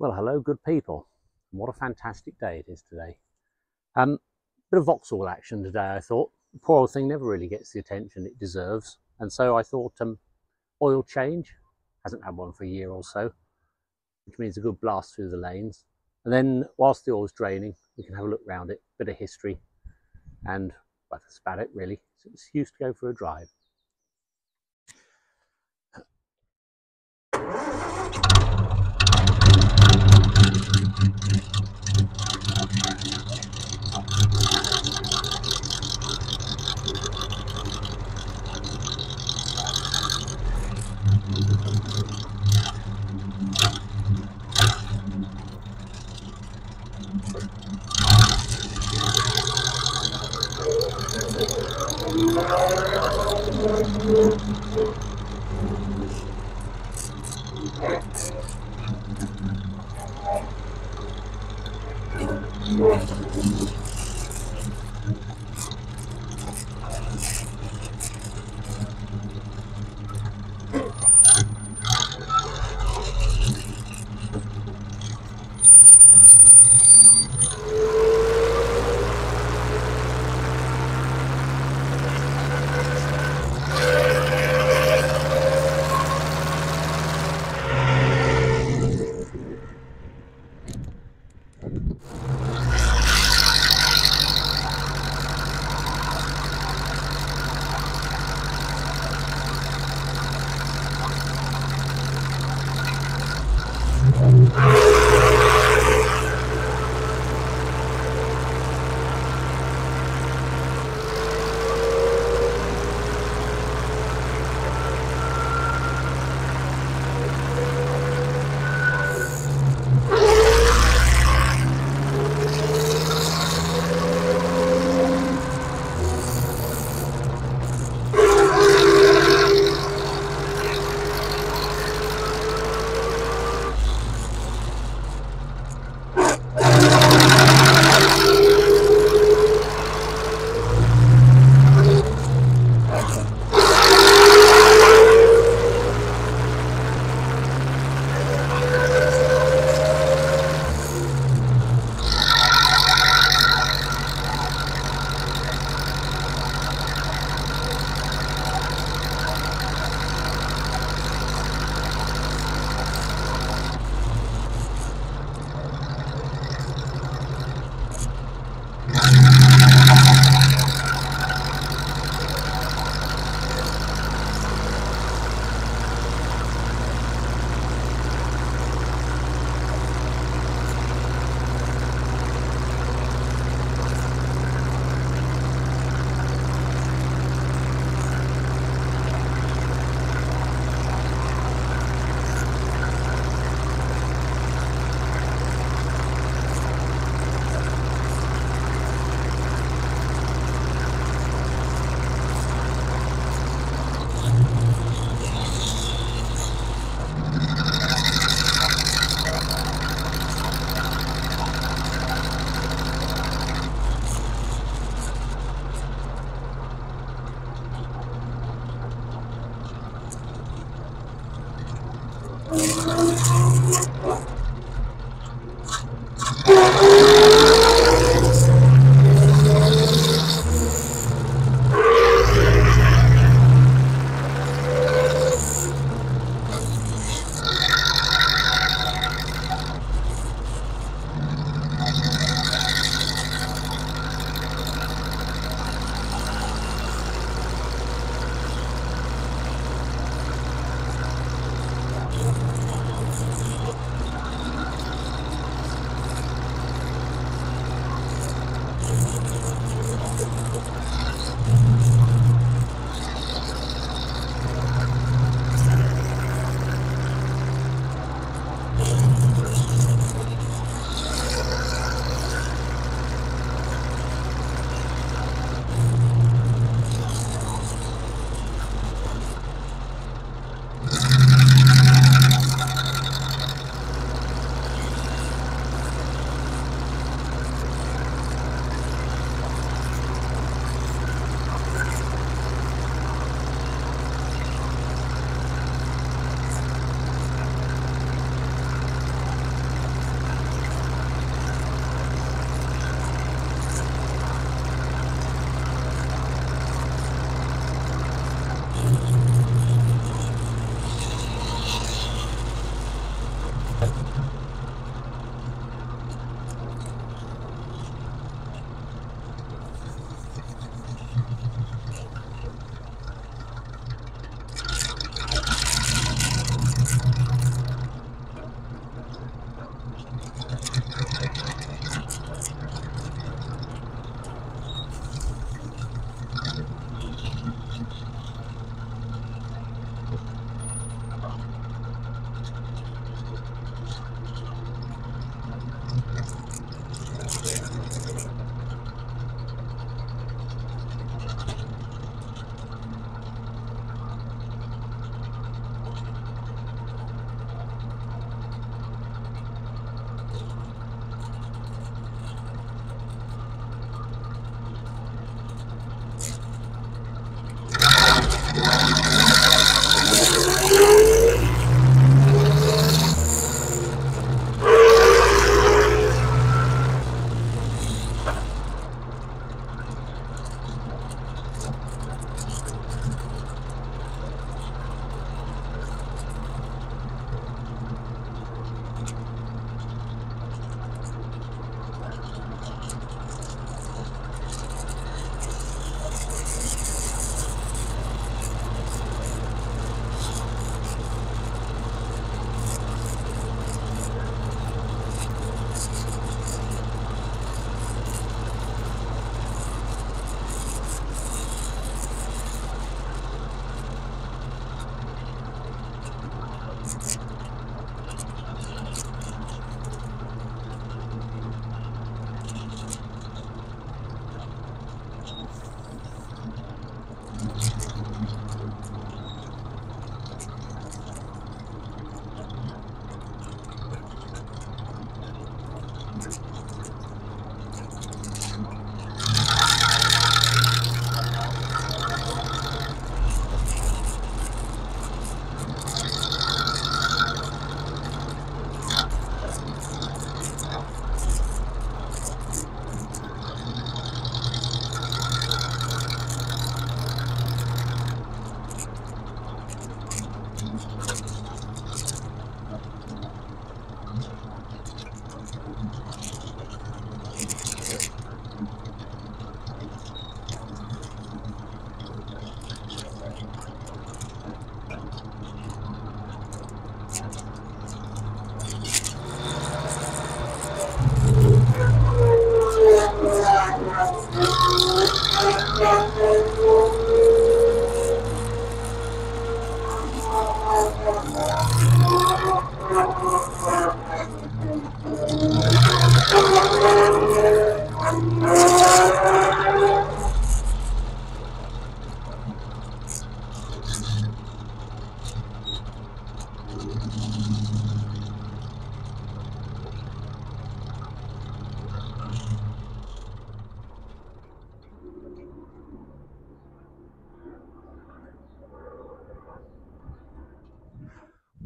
Well, hello, good people. What a fantastic day it is today. Bit of Vauxhall action today, I thought. The poor old thing never really gets the attention it deserves. And so I thought oil change. Hasn't had one for a year or so, which means a good blast through the lanes. And then whilst the oil's draining, we can have a look round it, bit of history. And well, that's about it really. It's an excuse to go for a drive.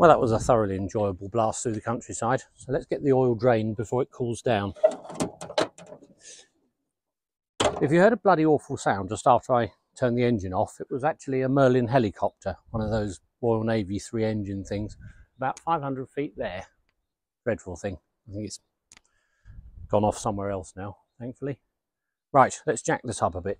Well, that was a thoroughly enjoyable blast through the countryside. So let's get the oil drained before it cools down. If you heard a bloody awful sound just after I turned the engine off, it was actually a Merlin helicopter, one of those Royal Navy 3-engine things, about 500 feet there. Dreadful thing. I think it's gone off somewhere else now, thankfully. Right, let's jack this up a bit.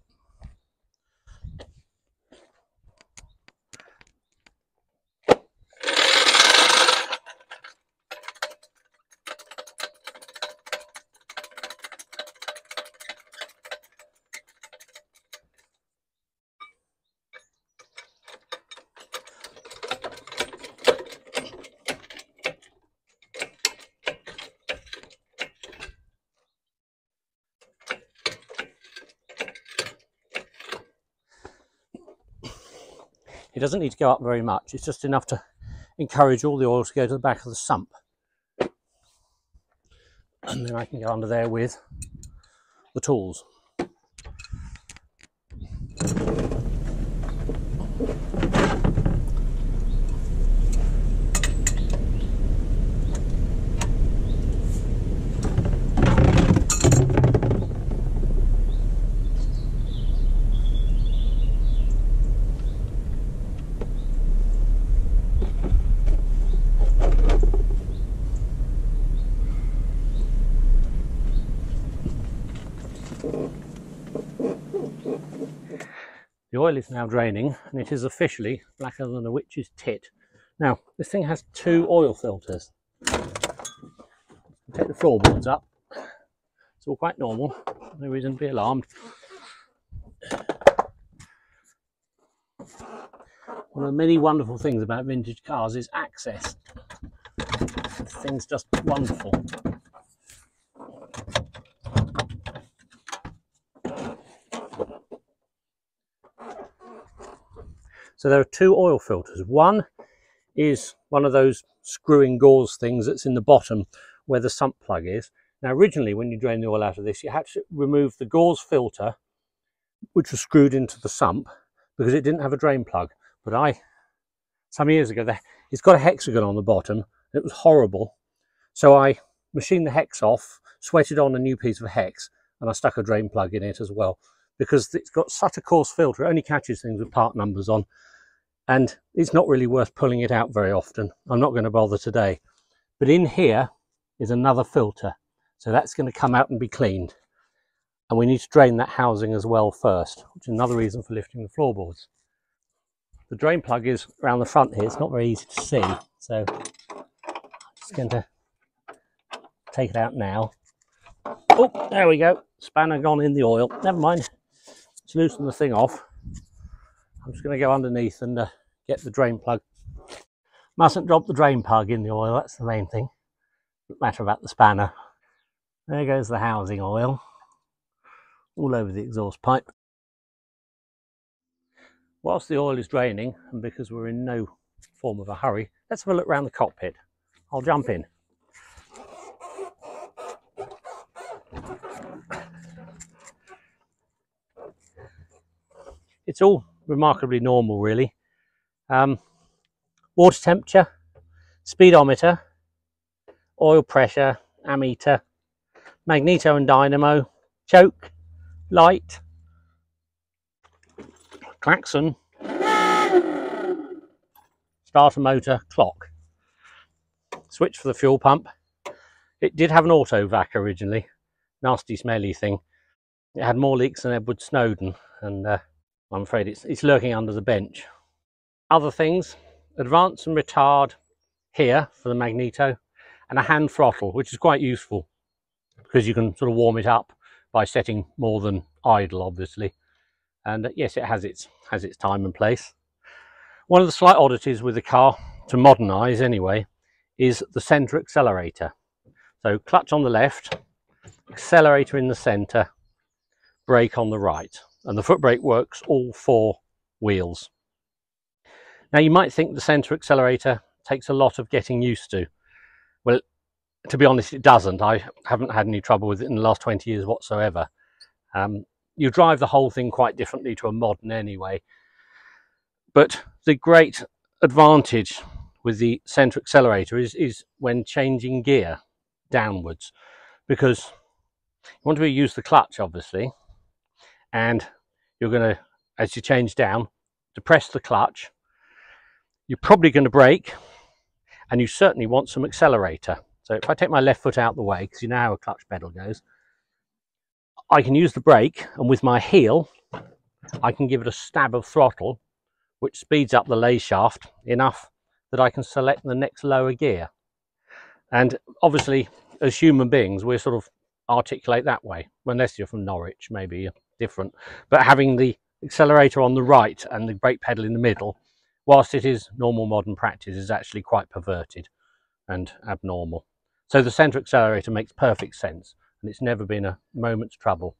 It doesn't need to go up very much, it's just enough to encourage all the oil to go to the back of the sump. And then I can go under there with the tools. The oil is now draining and it is officially blacker than a witch's tit. Now, this thing has 2 oil filters. Take the floorboards up. It's all quite normal, no reason to be alarmed. One of the many wonderful things about vintage cars is access. This thing's just wonderful. So there are 2 oil filters. One is one of those screwing gauze things that's in the bottom where the sump plug is. Now originally when you drain the oil out of this, you had to remove the gauze filter which was screwed into the sump because it didn't have a drain plug. But some years ago, it's got a hexagon on the bottom. It was horrible. So I machined the hex off, sweated on a new piece of hex, and I stuck a drain plug in it as well because it's got such a coarse filter. It only catches things with part numbers on. And it's not really worth pulling it out very often. I'm not going to bother today. But in here is another filter. So that's going to come out and be cleaned. And we need to drain that housing as well first, which is another reason for lifting the floorboards. The drain plug is around the front here. It's not very easy to see. So I'm just going to take it out now. Oh, there we go. Spanner gone in the oil. Never mind. Let's loosen the thing off. I'm just going to go underneath and get the drain plug. Mustn't drop the drain plug in the oil, that's the main thing. Doesn't matter about the spanner. There goes the housing oil. All over the exhaust pipe. Whilst the oil is draining, and because we're in no form of a hurry, let's have a look around the cockpit. I'll jump in. It's all remarkably normal really. Water temperature, speedometer, oil pressure, ammeter, magneto and dynamo, choke, light, klaxon, starter motor, clock, switch for the fuel pump. It did have an auto vac originally, nasty smelly thing. It had more leaks than Edward Snowden, and I'm afraid it's lurking under the bench. Other things, advance and retard here for the magneto, and a hand throttle, which is quite useful because you can sort of warm it up by setting more than idle, obviously. And yes, it has its time and place. One of the slight oddities with the car, to modernise anyway, is the centre accelerator. So clutch on the left, accelerator in the centre, brake on the right. And the foot brake works all 4 wheels. Now you might think the centre accelerator takes a lot of getting used to. Well, to be honest, it doesn't. I haven't had any trouble with it in the last 20 years whatsoever. You drive the whole thing quite differently to a modern anyway. But the great advantage with the centre accelerator is when changing gear downwards, because you want to use the clutch obviously, and you're going to, as you change down, depress the clutch. You're probably going to brake, and you certainly want some accelerator. So if I take my left foot out the way, because you know how a clutch pedal goes, I can use the brake, and with my heel I can give it a stab of throttle, which speeds up the lay shaft enough that I can select the next lower gear. And obviously, as human beings, we're sort of articulate that way, unless you're from Norwich, maybe you're different. But having the accelerator on the right and the brake pedal in the middle, whilst it is normal modern practice, is actually quite perverted and abnormal. So the centre accelerator makes perfect sense, and it's never been a moment's trouble.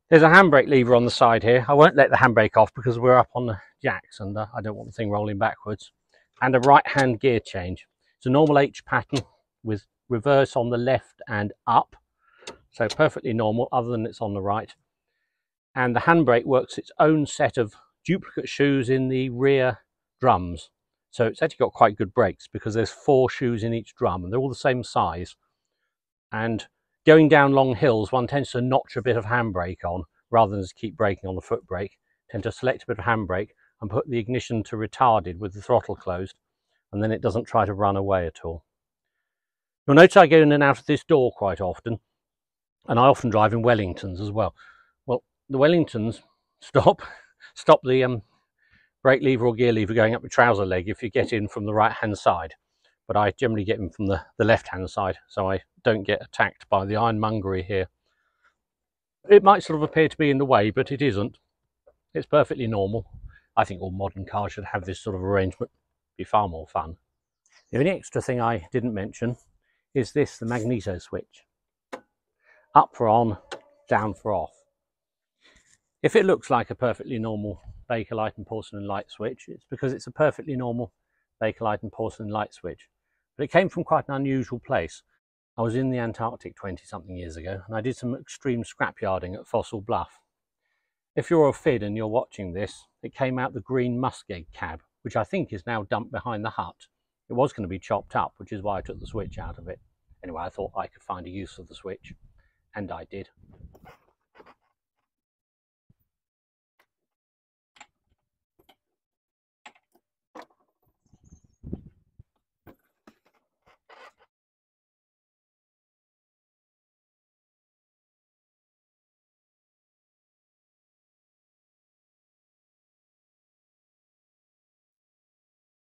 There's a handbrake lever on the side here. I won't let the handbrake off because we're up on the jacks, and I don't want the thing rolling backwards. And a right-hand gear change. It's a normal H pattern with reverse on the left and up. So perfectly normal, other than it's on the right. And the handbrake works its own set of duplicate shoes in the rear drums. So it's actually got quite good brakes because there's 4 shoes in each drum, and they're all the same size. And going down long hills, one tends to notch a bit of handbrake on rather than just keep braking on the foot brake. Tend to select a bit of handbrake and put the ignition to retarded with the throttle closed, and then it doesn't try to run away at all. You'll notice I go in and out of this door quite often, and I often drive in Wellingtons as well. Well, the Wellingtons stop the brake lever or gear lever going up your trouser leg if you get in from the right hand side, but I generally get in from the left hand side, so I don't get attacked by the ironmongery here. It might sort of appear to be in the way, but it isn't. It's perfectly normal. I think all modern cars should have this sort of arrangement. It'd be far more fun. The only extra thing I didn't mention is this, the magneto switch. Up for on, down for off. If it looks like a perfectly normal Bakelite and porcelain light switch, it's because it's a perfectly normal Bakelite and porcelain light switch. But it came from quite an unusual place. I was in the Antarctic 20-something years ago, and I did some extreme scrapyarding at Vauxhall Bluff. If you're a FID and you're watching this, it came out the green muskeg cab, which I think is now dumped behind the hut. It was going to be chopped up, which is why I took the switch out of it. Anyway, I thought I could find a use for the switch, and I did.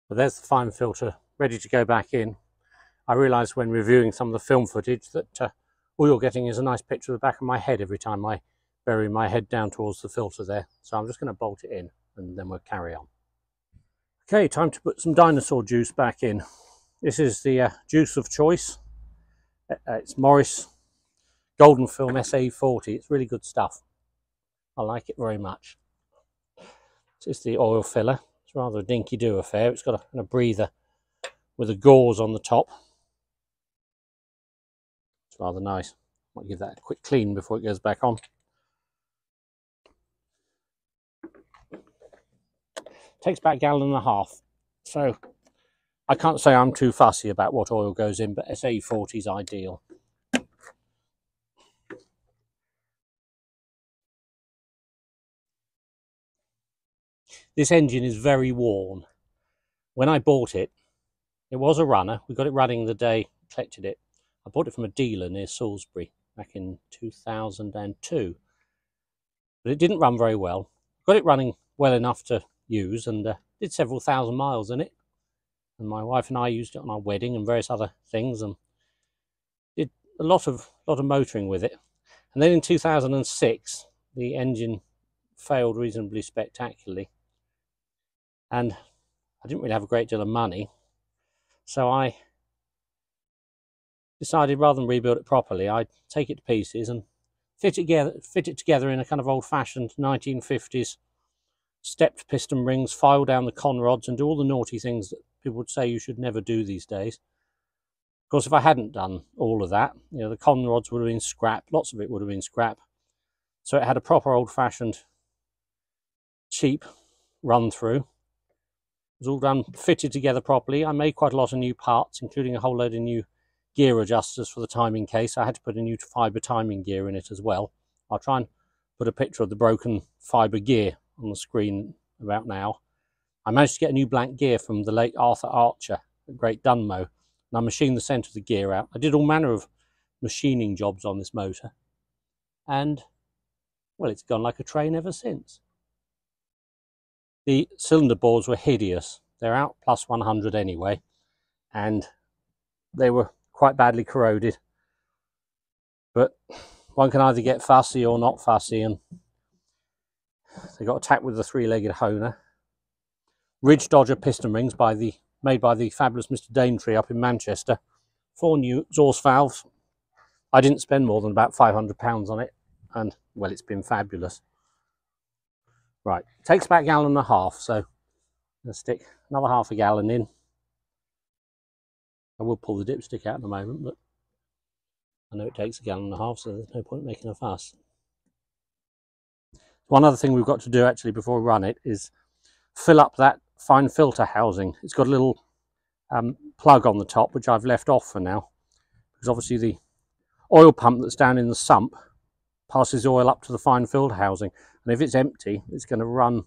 But there's the fine filter ready to go back in. I realised when reviewing some of the film footage that all you're getting is a nice picture of the back of my head every time I bury my head down towards the filter there. So I'm just going to bolt it in and then we'll carry on. Okay, time to put some dinosaur juice back in. This is the juice of choice. It's Morris Golden Film SA40. It's really good stuff. I like it very much. This is the oil filler. It's rather a dinky-do affair. It's got a breather with a gauze on the top. It's rather nice. Might give that a quick clean before it goes back on. Takes about 1.5 gallons. So I can't say I'm too fussy about what oil goes in, but SA40 is ideal. This engine is very worn. When I bought it, it was a runner. We got it running the day I collected it. I bought it from a dealer near Salisbury back in 2002. But it didn't run very well. Got it running well enough to use and did several thousand miles in it. And my wife and I used it on our wedding and various other things and did a lot of motoring with it. And then in 2006, the engine failed reasonably spectacularly. And I didn't really have a great deal of money, so I decided rather than rebuild it properly, I'd take it to pieces and fit it together in a kind of old-fashioned 1950s stepped piston rings, file down the con rods and do all the naughty things that people would say you should never do these days. Of course, if I hadn't done all of that, you know, the con rods would have been scrap, lots of it would have been scrap. So it had a proper old-fashioned cheap run through. was all done, fitted together properly. I made quite a lot of new parts, including a whole load of new gear adjusters for the timing case. I had to put a new fibre timing gear in it as well. I'll try and put a picture of the broken fibre gear on the screen about now. I managed to get a new blank gear from the late Arthur Archer at Great Dunmow, and I machined the centre of the gear out. I did all manner of machining jobs on this motor, and well, it's gone like a train ever since. The cylinder boards were hideous. They're out plus 100 anyway, and they were quite badly corroded. But one can either get fussy or not fussy, and they got attacked with the three-legged Honer. Ridge Dodger piston rings made by the fabulous Mr. Daintree up in Manchester. 4 new exhaust valves. I didn't spend more than about £500 on it, and well, it's been fabulous. Right, it takes about 1.5 gallons, so let's stick another half a gallon in. I will pull the dipstick out in a moment, but I know it takes 1.5 gallons, so there's no point making a fuss. One other thing we've got to do actually before we run it is fill up that fine filter housing. It's got a little plug on the top, which I've left off for now, because obviously the oil pump that's down in the sump passes oil up to the fine filter housing, and if it's empty, it's going to run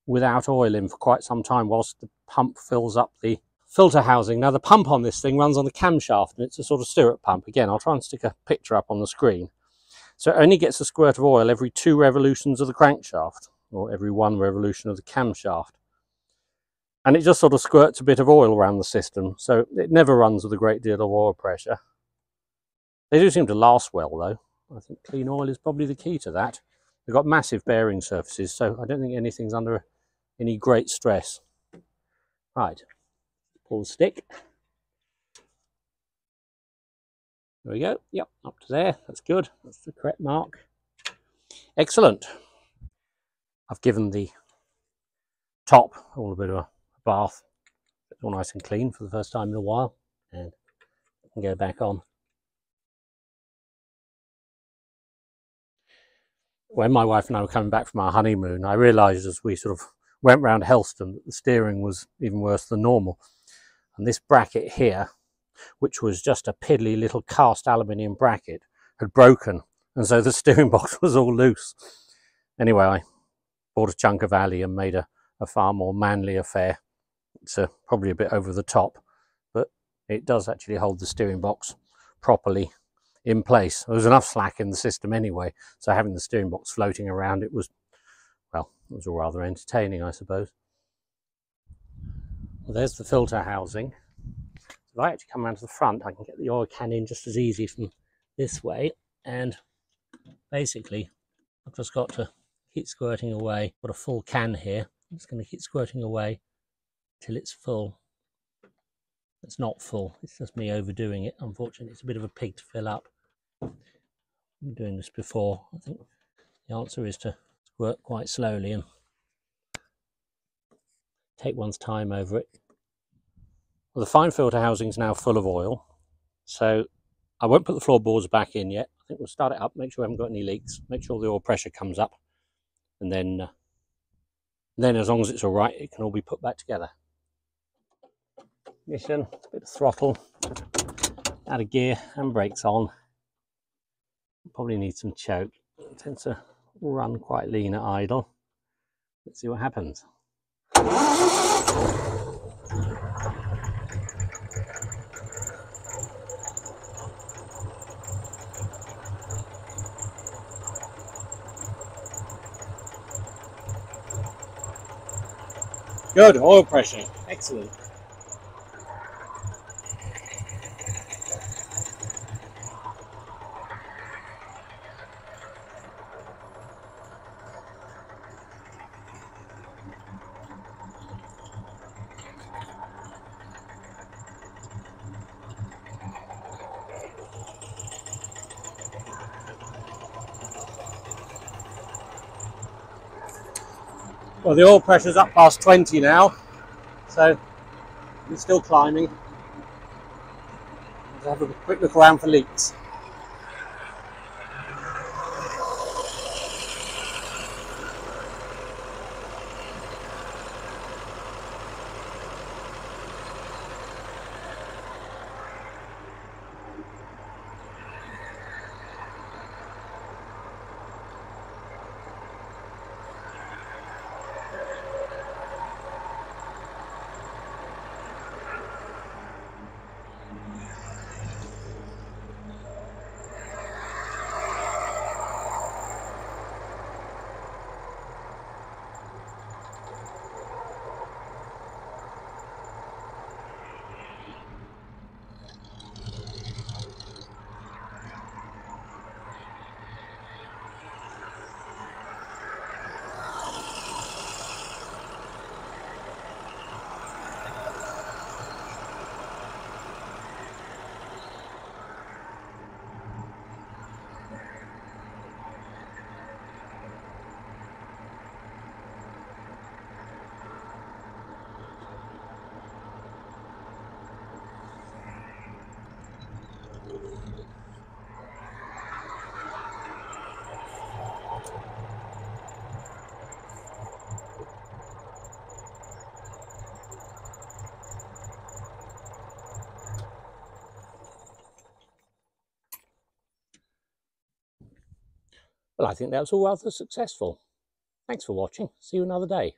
without oil in for quite some time whilst the pump fills up the filter housing. Now the pump on this thing runs on the camshaft, and it's a sort of stirrup pump. Again, I'll try and stick a picture up on the screen. So it only gets a squirt of oil every 2 revolutions of the crankshaft, or every 1 revolution of the camshaft. And it just sort of squirts a bit of oil around the system, so it never runs with a great deal of oil pressure. They do seem to last well though. I think clean oil is probably the key to that. They've got massive bearing surfaces, so I don't think anything's under any great stress. Right, pull the stick. There we go. Yep, up to there. That's good. That's the correct mark. Excellent. I've given the top all a bit of a bath. It's all nice and clean for the first time in a while, and I can go back on. When my wife and I were coming back from our honeymoon, I realised as we sort of went round Helston that the steering was even worse than normal. And this bracket here, which was just a piddly little cast aluminium bracket, had broken, and so the steering box was all loose. Anyway, I bought a chunk of alley and made a far more manly affair. It's probably a bit over the top, but it does actually hold the steering box properly in place. There was enough slack in the system anyway, so having the steering box floating around, it was, well, it was all rather entertaining, I suppose. Well, there's the filter housing. If I actually come around to the front, I can get the oil can in just as easy from this way, and basically I've just got to keep squirting away. Got a full can here. I'm just going to keep squirting away till it's full. It's not full, it's just me overdoing it. Unfortunately, it's a bit of a pig to fill up. I've been doing this before. I think the answer is to squirt quite slowly and take one's time over it. Well, the fine filter housing is now full of oil, so I won't put the floorboards back in yet. I think we'll start it up, make sure we haven't got any leaks, make sure the oil pressure comes up, and then as long as it's all right, it can all be put back together. Ignition, a bit of throttle, out of gear, and brakes on. Probably need some choke. It tends to run quite lean at idle. Let's see what happens. Good, oil pressure, excellent. Well, the oil pressure's up past 20 now, so it's still climbing. Let's have a quick look around for leaks. Well, I think that was all rather successful. Thanks for watching. See you another day.